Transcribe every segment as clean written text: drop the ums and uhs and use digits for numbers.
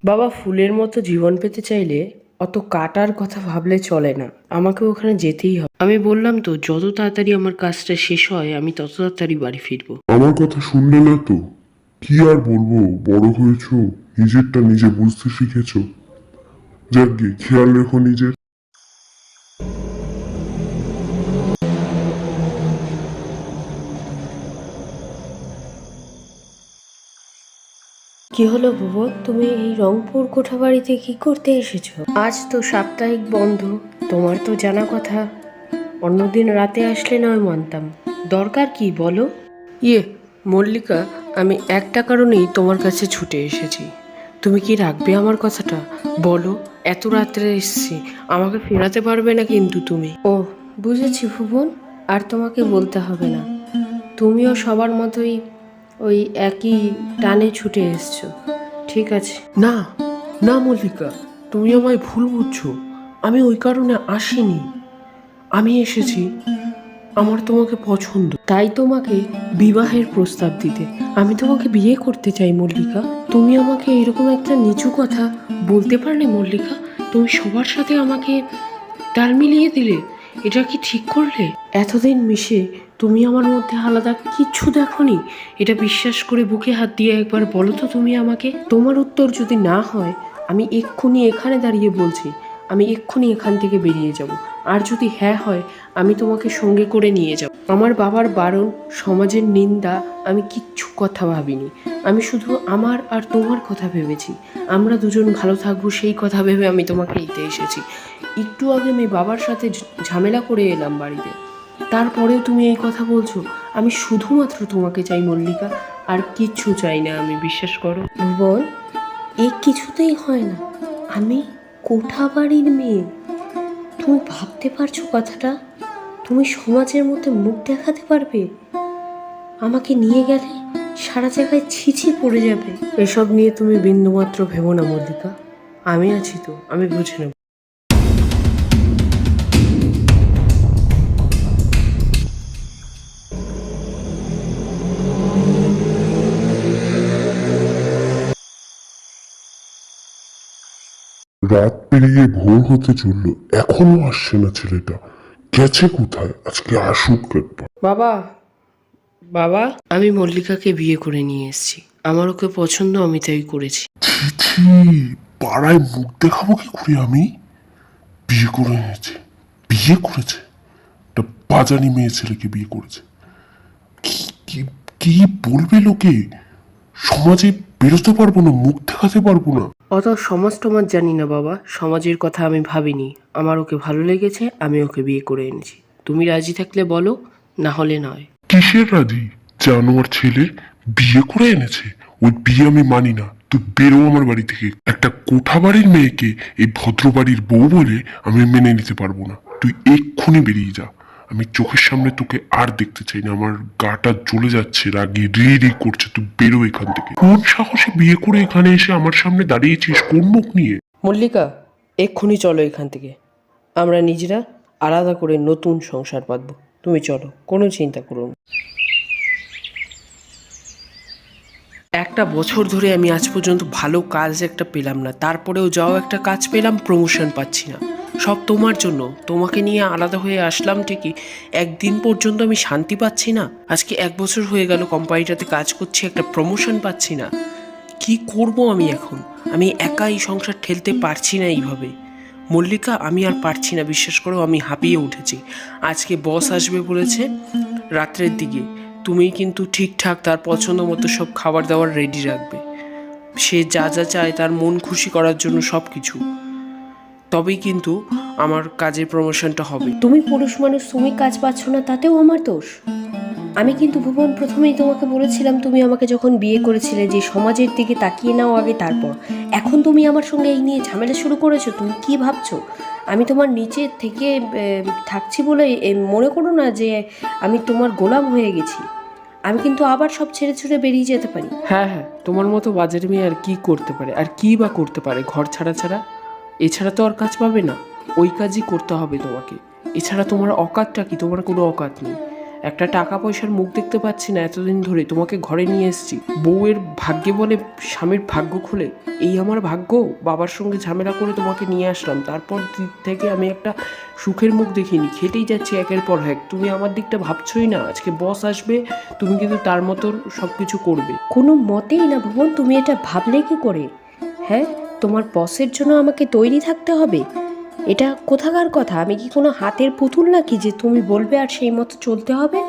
বাবা, ফুলের মতো জীবন পেতে চাইলে অত কাটার কথা ভাবলে চলে না। আমাকে ওখানে যেতেই হবে। আমি বললাম তো, যত তাড়াতাড়ি আমার কাজটা শেষ হয় আমি তত তাড়াতাড়ি বাড়ি ফিরবো। আমার কথা শুনলে না তো? কি আর বলবো, বড় হয়েছো, নিজেরটা নিজে বুঝতে শিখেছো। যাকগে, খেয়াল রেখো নিজের। কি হলো ভুবন, তুমি এই রংপুর কোঠাবাড়িতে কি করতে এসেছো? আজ তো সাপ্তাহিক বন্ধ, তোমার তো জানা কথা। অন্যদিন রাতে আসলে নয় মানতাম। দরকার কি বলো? মল্লিকা, আমি একটা কারণেই তোমার কাছে ছুটে এসেছি। তুমি কি রাখবে আমার কথাটা? বলো, এত রাত্রে এসেছি, আমাকে ফেরাতে পারবে না কিন্তু তুমি। বুঝেছি ভুবন, আর তোমাকে বলতে হবে না। তুমিও সবার মতোই ওই একই টানে ছুটে এসছো। ঠিক আছে। না না মল্লিকা, তুমি আমায় ভুল বুঝছো। আমি ওই কারণে আসিনি। আমি এসেছি, আমার তোমাকে পছন্দ। তাই তোমাকে বিবাহের প্রস্তাব দিতে। আমি তোমাকে বিয়ে করতে চাই মল্লিকা। তুমি আমাকে এরকম একটা নিচু কথা বলতে পারলে মল্লিকা? তুমি সবার সাথে আমাকে তাল মিলিয়ে দিলে। এটা কি ঠিক করলে? এতদিন মিশে তুমি আমার মধ্যে আলাদা কিচ্ছু দেখোনি? এটা বিশ্বাস করে বুকে হাত দিয়ে একবার বলো তো তুমি আমাকে। তোমার উত্তর যদি না হয়, আমি এক্ষুনি এখানে দাঁড়িয়ে বলছি, আমি এক্ষুনি এখান থেকে বেরিয়ে যাব। আর যদি হ্যাঁ হয়, আমি তোমাকে সঙ্গে করে নিয়ে যাব। আমার বাবার বারণ, সমাজের নিন্দা, আমি কিচ্ছু কথা ভাবিনি। আমি শুধু আমার আর তোমার কথা ভেবেছি। আমরা দুজন ভালো থাকবো সেই কথা ভেবে আমি তোমাকে নিতে এসেছি। একটু আগে আমি বাবার সাথে ঝামেলা করে এলাম বাড়িতে, তারপরেও তুমি এই কথা বলছো? আমি শুধুমাত্র তোমাকে চাই মল্লিকা, আর কিচ্ছু চাই না আমি, বিশ্বাস করো। ভুবন, এই কিছুতেই হয় না। আমি কোঠাবাড়ির মেয়ে, তুমি ভাবতে পারছো কথাটা? তুমি সমাজের মধ্যে মুখ দেখাতে পারবে? আমাকে নিয়ে গেলে সারা জায়গায় ছিছি পড়ে যাবে। এসব নিয়ে তুমি বিন্দুমাত্র ভেবো না মল্লিকা, আমি আছি তো, আমি বুঝে নেব। রাত পেরিয়ে ভোর হতে চললো, এখনো আসছে না ছেলেটা। গেছে কোথায়? আজকে আসুক একবার। বাবা, বাবা, আমি মল্লিকাকে বিয়ে করে নিয়ে এসেছি। আমার ওকে পছন্দ, আমি তাই করেছি। ছি ছি, পাড়ায় মুখ দেখাবো কি করে আমি? বিয়ে করে এনেছে, বিয়ে করেছে, একটা বাজানি মেয়ে ছেলেকে বিয়ে করেছে। কি কি কি বলবে লোকে? সমাজে বেরোতে পারবো না, মুখ দেখাতে পারবো না। অত সমাজ টমাজ জানি না বাবা, সমাজের কথা আমি ভাবিনি। আমার ওকে ভালো লেগেছে, আমি ওকে বিয়ে করে এনেছি। তুমি রাজি থাকলে বলো, না হলে নয়। কিসের রাজি? জানোয়ার ছেলে বিয়ে করে এনেছে, ওই বিয়ে আমি মানি না। তুই বেরো আমার বাড়ি থেকে। একটা কোঠা বাড়ির মেয়েকে এই ভদ্র বাড়ির বউ বলে আমি মেনে নিতে পারবো না। তুই এক্ষুনি বেরিয়ে যা, আমি চোখের সামনে তোকে আর দেখতে চাই না। আমার গাটা জ্বলে যাচ্ছে, রাগে রি রি করছে। তুই বেরো এখান থেকে। কোন সাহসে বিয়ে করে এখানে এসে আমার সামনে দাঁড়িয়েছিস? কোন মুখ নিয়ে? মল্লিকা, এক্ষুনি চলো এখান থেকে। আমরা নিজেরা আলাদা করে নতুন সংসার বাঁধবো। তুমি চলো, কোনো চিন্তা করো না। একটা বছর ধরে আমি আজ পর্যন্ত ভালো কাজ একটা পেলাম না, তারপরেও যাও একটা কাজ পেলাম, প্রমোশন পাচ্ছি না। সব তোমার জন্য। তোমাকে নিয়ে আলাদা হয়ে আসলাম ঠিকই, একদিন পর্যন্ত আমি শান্তি পাচ্ছি না। আজকে 1 বছর হয়ে গেল কোম্পানিটাতে কাজ করছি, একটা প্রমোশন পাচ্ছি না। কি করব আমি এখন? আমি একা এই সংসার ঠেলতে পারছি না এইভাবে। মল্লিকা, আমি আর পারছি না, বিশ্বাস করো, আমি হাঁপিয়ে উঠেছি। আজকে বস আসবে বলেছে রাত্রের দিকে। তুমি কিন্তু ঠিকঠাক তার পছন্দ মতো সব খাবার দাবার রেডি রাখবে। সে যা যা চায় তার মন খুশি করার জন্য সব কিছু। তবেই কিন্তু আমার কাজের প্রমোশনটা হবে। তুমি পুরুষ মানুষ, তুমি কাজ পাচ্ছ না, তাতেও আমার দোষ? আমি কিন্তু ভুবন প্রথমেই তোমাকে বলেছিলাম, তুমি আমাকে যখন বিয়ে করেছিলে, যে সমাজের দিকে তাকিয়ে নাও আগে তারপর। এখন তুমি আমার সঙ্গে এই নিয়ে ঝামেলা শুরু করেছো। তুমি কি ভাবছো আমি তোমার নিচে থেকে থাকছি বলে মনে করো না যে আমি তোমার গোলাম হয়ে গেছি? আমি কিন্তু আবার সব ছেড়ে ছুড়ে বেরিয়ে যেতে পারি। হ্যাঁ হ্যাঁ, তোমার মতো বাজারে মেয়ে আর কি করতে পারে? আর কি বা করতে পারে ঘর ছাড়া ছাড়া? এছাড়া তো আর কাজ পাবে না, ওই কাজই করতে হবে তোমাকে। এছাড়া তোমার অকাতটা কি? তোমার কোনো অকাত নেই। একটা টাকা পয়সার মুখ দেখতে পাচ্ছি না এতদিন ধরে, তোমাকে ঘরে নিয়ে এসেছি। বউয়ের ভাগ্যে বলে স্বামীর ভাগ্য খুলে, এই আমার ভাগ্য। বাবার সঙ্গে ঝামেলা করে তোমাকে নিয়ে আসলাম, তারপর দিক থেকে আমি একটা সুখের মুখ দেখিনি, খেটেই যাচ্ছি একের পর এক। তুমি আমার দিকটা ভাবছই না। আজকে বস আসবে, তুমি কিন্তু তার মতো সব কিছু করবে। কোনো মতেই না ভুবন, তুমি এটা ভাবলে কি করে? হ্যাঁ, তোমার বসের জন্য আমাকে তৈরি থাকতে হবে? এটা কোথাকার কথা? আমি কি কোনো হাতের পুতুল নাকি যে তুমি বলবে আর সেই মতো চলতে হবে?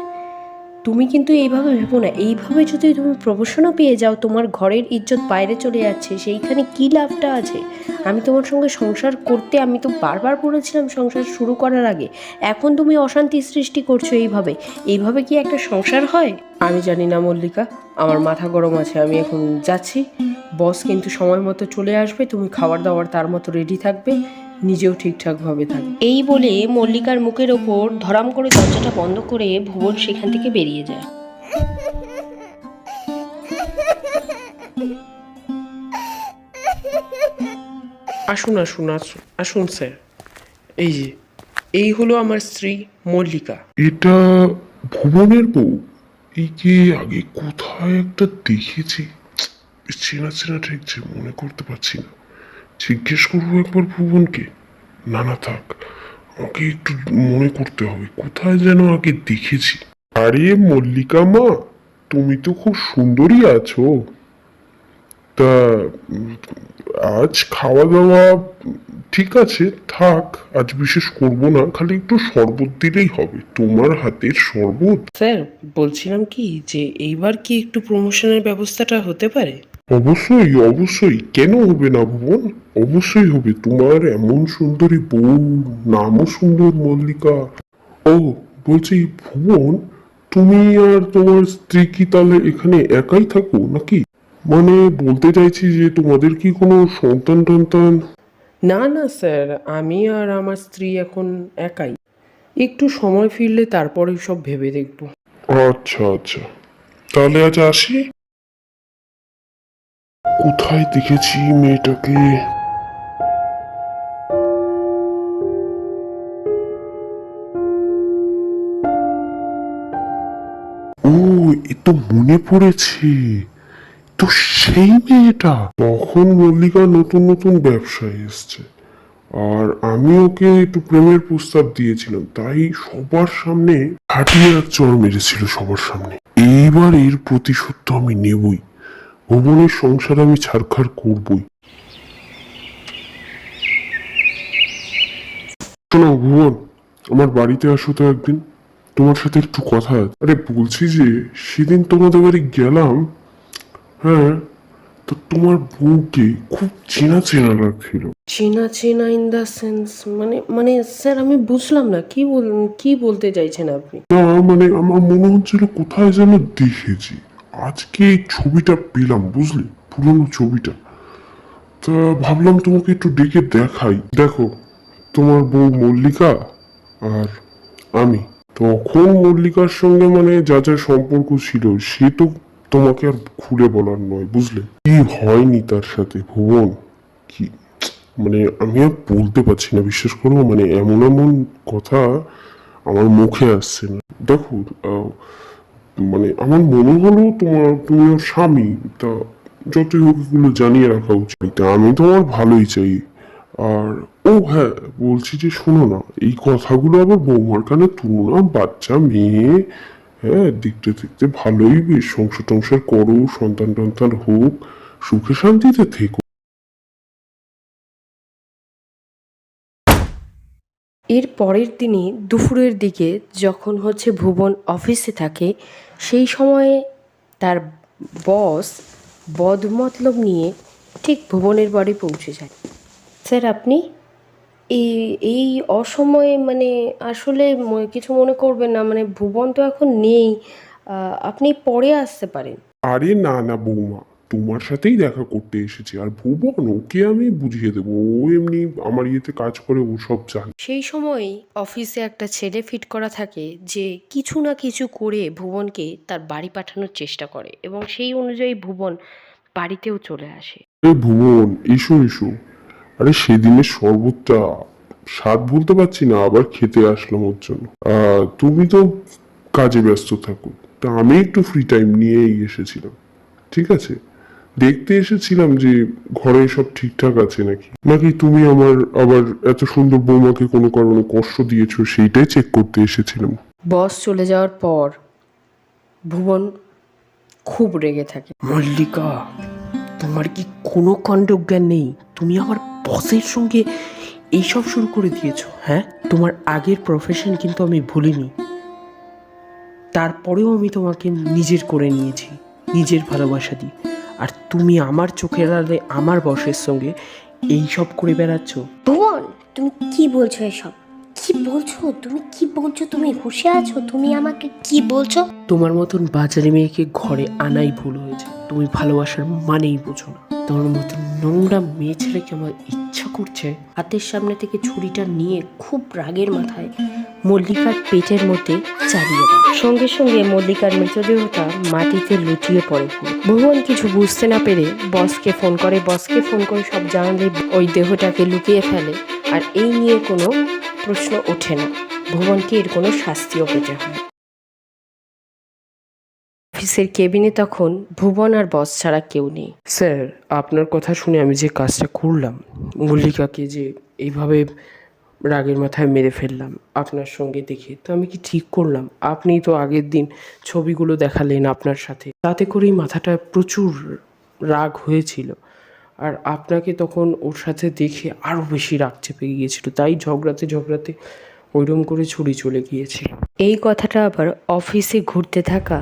তুমি কিন্তু এইভাবে ভেবো না। এইভাবে যদি তুমি প্রমোশনও পেয়ে যাও, তোমার ঘরের ইজ্জত বাইরে চলে যাচ্ছে, সেইখানে কি লাভটা আছে? আমি তোমার সঙ্গে সংসার করতে, আমি তো বারবার বলেছিলাম সংসার শুরু করার আগে। এখন তুমি অশান্তি সৃষ্টি করছো এইভাবে। এইভাবে কি একটা সংসার হয়? আমি জানি না মল্লিকা, আমার মাথা গরম আছে, আমি এখন যাচ্ছি। বস কিন্তু সময় মতো চলে আসবে, তুমি খাবার দাবার তার মতো রেডি থাকবে, নিজেও ঠিকঠাকভাবে থাকবে। এই বলে মল্লিকার মুখের ওপর ধরাম করে দরজাটা বন্ধ করে ভুবন সেখান থেকে বেরিয়ে যায়। আসুন আসুন আসুন আসুন স্যার, এই যে এই হলো আমার স্ত্রী মল্লিকা। এটা ভুবনের বউ? একে আগে কোথায় একটা দেখেছি, চেনা চেনা ঠেকছে, মনে করতে পারছি না। জিজ্ঞেস করবো একবার ভুবনকে। না না থাক, আমাকে একটু মনে করতে হবে, কোথায় যেন আগে দেখেছি। আরে মল্লিকা মা, তুমি তো খুব সুন্দরী আছো। তা উম, আজ খাওয়া দাওয়া ঠিক আছে, থাক, আজ বিশেষ করব না, খালি একটু শরবত দিলেই হবে, তোমার হাতের শরবত। স্যার, বলছিলাম কি যে এইবার কি একটু প্রমোশনের ব্যবস্থাটা হতে পারে? অবশ্যই অবশ্যই, কেন হবে না ভুবন, অবশ্যই হবে। তোমার এমন সুন্দরী বউ, নামও সুন্দর মল্লিকা। ও, বলছি ভুবন, তুমি আর তোমার স্ত্রী কি তাহলে এখানে একাই থাকো নাকি? মানে বলতে চাইছি যে তোমাদের কি কোনো সন্তান টন্তান? না না স্যার, আমি আর আমার স্ত্রী এখন একাই। একটু সময় ফিরলে তারপরে সব ভেবে দেখব। আচ্ছা আচ্ছা, তাহলে আজ আসি। কোথায় দেখেছি মেয়েটাকে? ও, এ তো মনে পড়েছে, তো সেই মেয়েটা তখন মল্লিকা নতুন নতুন ব্যবসায় এসছে, আর আমি ওকে একটু প্রেমের প্রস্তাব দিয়েছিলাম, তাই সবার সামনে হাঁটিয়ে এক চড় মেরেছিল সবার সামনে। এইবার এর প্রতিশোধ তো আমি নেবই, ভুবনের সংসার আমি ছাড়খাড় করবই। শোনো ভুবন, আমার বাড়িতে আসো তো একদিন, তোমার সাথে একটু কথা আছে। আরে বলছি যে সেদিন তোমাদের বাড়ি গেলাম, হ্যাঁ, তো তোমার বউকে খুব চেনা চেনা লাগছিল। চেনা চেনা ইন দ্য সেন্স, মানে মানে স্যার আমি বুঝলাম না, কি বলতে চাইছেন আপনি? না মানে আমার মনে হচ্ছিল কোথায় যেন দেখেছি। আজকে এই ছবিটা পেলাম, বুঝলি, পুরনো ছবিটা। তা ভাবলাম তোমাকে একটু ডেকে দেখাই। দেখো, তোমার বউ মল্লিকা আর আমি। তখন মল্লিকার সঙ্গে মানে যা যা সম্পর্ক ছিল সে তো তোমাকে আর খুলে বলার নয়, বুঝলে। কি হয়নি তার সাথে ভুবন, কি মানে আমি আর বলতে পারছি না, বিশ্বাস করো, মানে এমন এমন কথা আমার মুখে আসছে না। দেখো, মানে আমার মনে হলো তুমি ওর স্বামী, তা যতই হোক এগুলো জানিয়ে রাখা উচিত। তা আমি তোমার ভালোই চাই। আর ও হ্যাঁ, বলছি যে শোনো না, এই কথাগুলো আবার বৌমার কানে তুলো না, বাচ্চা মেয়ে, হ্যাঁ, দেখতে দেখতে ভালোই বেশ সংসার টংসার করো, সন্তান টন্তান হোক, সুখে শান্তিতে থেকো। এর পরের দিনই দুপুরের দিকে যখন হচ্ছে ভুবন অফিসে থাকে, সেই সময়ে তার বস বদমতলব নিয়ে ঠিক ভুবনের বাড়ি পৌঁছে যায়। স্যার, আপনি এই এই অসময়ে, মানে আসলে কিছু মনে করবেন না, মানে ভুবন তো এখন নেই, আপনি পরে আসতে পারেন। আরে না না বৌমা, তোমার সাথেই দেখা করতে এসেছি, আর ভুবন ওকে আমি বুঝিয়ে দেবো, ও এমনি আমার ইয়েতে কাজ করে, ও সব জানে। সেই সময়ই অফিসে একটা ছেলে ফিট করা থাকে যে কিছু না কিছু করে ভুবনকে তার বাড়ি পাঠানোর চেষ্টা করে, এবং সেই অনুযায়ী ভুবন বাড়িতেও চলে আসে। আরে ভুবন, এসো এসো। আরে সেদিনের শরবতটা স্বাদ বলতে পারছি না, আবার খেতে আসলাম ওর জন্য। তুমি তো কাজে ব্যস্ত থাকুক। তা আমি একটু ফ্রি টাইম নিয়েই এসেছিলাম। ঠিক আছে, দেখতে এসেছিলাম যে ঘরে সব ঠিকঠাক আছে নাকি, নাকি তুমি আমার আবার এত সুন্দর বৌমাকে কোনো কারণে কষ্ট দিয়েছো সেইটাই চেক করতে এসেছিলাম। বস চলে যাওয়ার পর ভুবন খুব রেগে থাকে। মল্লিকা, তোমার কি কোনো কাণ্ডজ্ঞান নেই? তুমি আমার বসের সঙ্গে এইসব শুরু করে দিয়েছো। হ্যাঁ, তোমার আগের প্রফেশন কিন্তু আমি ভুলিনি, তারপরেও আমি তোমাকে নিজের করে নিয়েছি, নিজের ভালোবাসা দিই। আর তুমি আমার চোখের আড়ালে আমার বসের সঙ্গে এইসব করে বেড়াচ্ছ। ভুবন, তুমি কি বলছো এসব? কি বলছো তুমি? কি বলছো তুমি? হুঁশে আছো? তুমি আমাকে কি বলছো? তোমার মতন বাজারে মেয়েকে ঘরে আনাই ভুল হয়েছে। তুমি ভালোবাসার মানেই বোঝো না। তোমার মতন নোংরা মেয়ে ছেলেকে আমার ইচ্ছা করছে। হাতের সামনে থেকে ছুরিটা নিয়ে খুব রাগের মাথায় মল্লিকার পেটের মধ্যে চালিয়ে দেয়। সঙ্গে সঙ্গে মল্লিকার মৃতদেহটা মাটিতে লুটিয়ে পড়ে। ভুবন কিছু বুঝতে না পেরে বসকে ফোন করে। সব জানালে ওই দেহটাকে লুকিয়ে ফেলে। আর এই নিয়ে কোনো প্রশ্ন ওঠে না। ভুবনকে এর কোনো শাস্তিও পেতে হয়। অফিসের কেবিনে তখন ভুবন আর বস ছাড়া কেউ নেই। স্যার, আপনার কথা শুনে আমি যে কাজটা করলাম, মল্লিকাকে যে এইভাবে রাগের মাথায় মেরে ফেললাম আপনার সঙ্গে দেখে, তো আমি কি ঠিক করলাম? আপনি তো আগের দিন ছবিগুলো দেখালেন আপনার সাথে, তাতে করেই মাথাটা প্রচুর রাগ হয়েছিল। আর আপনাকে তখন ওর সাথে দেখে আরও বেশি রাগ চেপে গিয়েছিল, তাই ঝগড়াতে ওইরকম করে ছুরি চলে গিয়েছে। এই কথাটা আবার অফিসে ঘুরতে থাকা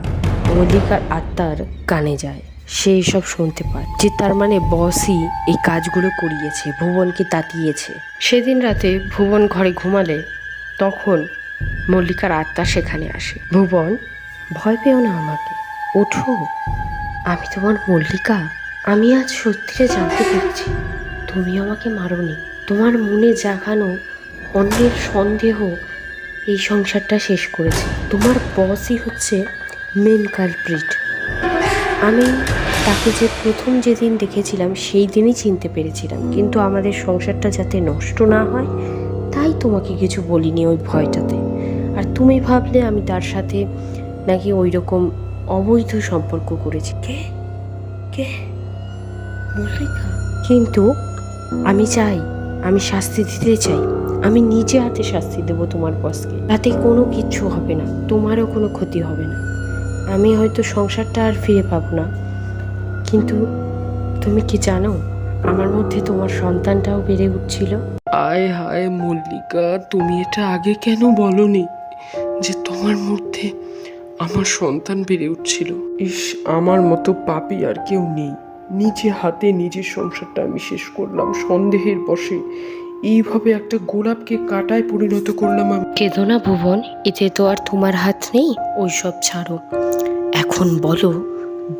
মল্লিকার আত্মার কানে যায়। সে এসব শুনতে পায় যে তার মানে বসই এই কাজগুলো করিয়েছে, ভুবনকে তাতিয়েছে। সেদিন রাতে ভুবন ঘরে ঘুমালে তখন মল্লিকার আত্মা সেখানে আসে। ভুবন, ভয় পেও না আমাকে, ওঠো, আমি তোমার মল্লিকা। আমি আজ সত্যিটা জানতে পেরেছি, তুমি আমাকে মারোনি। তোমার মনে জাগানো অন্যের সন্দেহ এই সংসারটা শেষ করেছে। তোমার বসই হচ্ছে মেন কালপ্রিট। আমি তাকে প্রথম যেদিন দেখেছিলাম সেই দিনই চিনতে পেরেছিলাম, কিন্তু আমাদের সংসারটা যাতে নষ্ট না হয় তাই তোমাকে কিছু বলিনি ওই ভয়টাতে। আর তুমি ভাবলে আমি তার সাথে নাকি ওই রকম অবৈধ সম্পর্ক করেছি। কে কে মল্লিকা? কিন্তু আমি চাই, আমি শাস্তি দিতে চাই। আমি নিজে হাতে শাস্তি দেবো তোমার বসকে, তাতে কোনো কিচ্ছু হবে না, তোমারও কোনো ক্ষতি হবে না। আমি হয়তো সংসারটা আর ফিরে পাবো না, কিন্তু তুমি কি জানো আমার মধ্যে তোমার সন্তানটাও বেড়ে উঠছিল। আয় হায় মল্লিকা, তুমি এটা আগে কেন বলনি যে তোমার মধ্যে আমার সন্তান বেড়ে উঠছিল? ইস, আমার মতো পাপী আর কেউ নেই। নিজে হাতে নিজের সংসারটা আমি শেষ করলাম সন্দেহের বশে। এইভাবে একটা গোলাপকে কাঁটায় পরিণত করলাম আমি। কেঁদো না ভুবন, এতে তো আর তোমার হাত নেই। ওইসব ছাড়ো, এখন বলো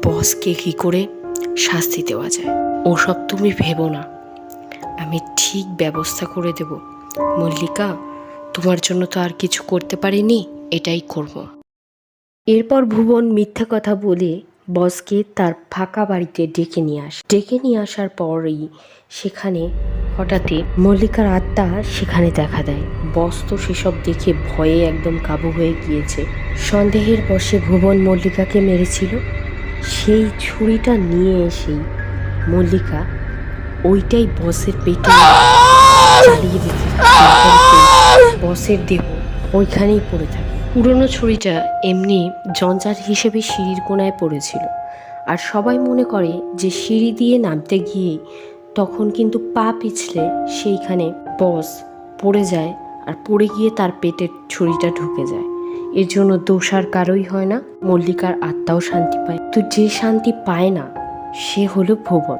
বসকে কি করে শাস্তি দেওয়া যায়। ওসব তুমি ভেবো না, আমি ঠিক ব্যবস্থা করে দেব। মল্লিকা, তোমার জন্য তো আর কিছু করতে পারিনি, এটাই করব। এরপর ভুবন মিথ্যা কথা বলে বসকে তার ফাঁকা বাড়িতে ডেকে নিয়ে আসার পরই সেখানে হঠাৎই মল্লিকার আত্মা সেখানে দেখা দেয়। বস তো সেসব দেখে ভয়ে একদম কাবু হয়ে গিয়েছে। সন্দেহের বশে ভুবন মল্লিকাকে মেরেছিল, সেই ছুরিটা নিয়ে এসেই মল্লিকা ওইটাই বসের পেটে চালিয়ে দিতে বসের দেহ ওইখানেই পড়ে থাকে। পুরনো ছুরিটা এমনি জঞ্জাট হিসেবে সিঁড়ির কোণায় পড়েছিল, আর সবাই মনে করে যে সিঁড়ি দিয়ে নামতে গিয়ে তখন কিন্তু পা পিছলে সেইখানে বস পড়ে যায়, আর পড়ে গিয়ে তার পেটের ছুরিটা ঢুকে যায়। এর জন্য দোষ আর কারোই হয় না, মল্লিকার আত্মাও শান্তি পায়। তো যে শান্তি পায় না সে হলো ভুবন।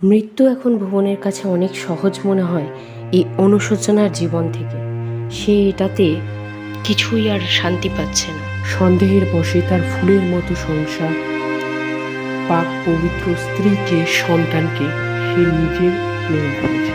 মৃত্যু এখন ভুবনের কাছে অনেক সহজ মনে হয় এই অনুশোচনার জীবন থেকে। সে এটাতে কিছুই আর শান্তি পাচ্ছে না। সন্দেহের বশে তার ফুলের মতো সংসার, পাক পবিত্র স্ত্রীকে, সন্তানকে সে নিজের মেনে ফেলেছে।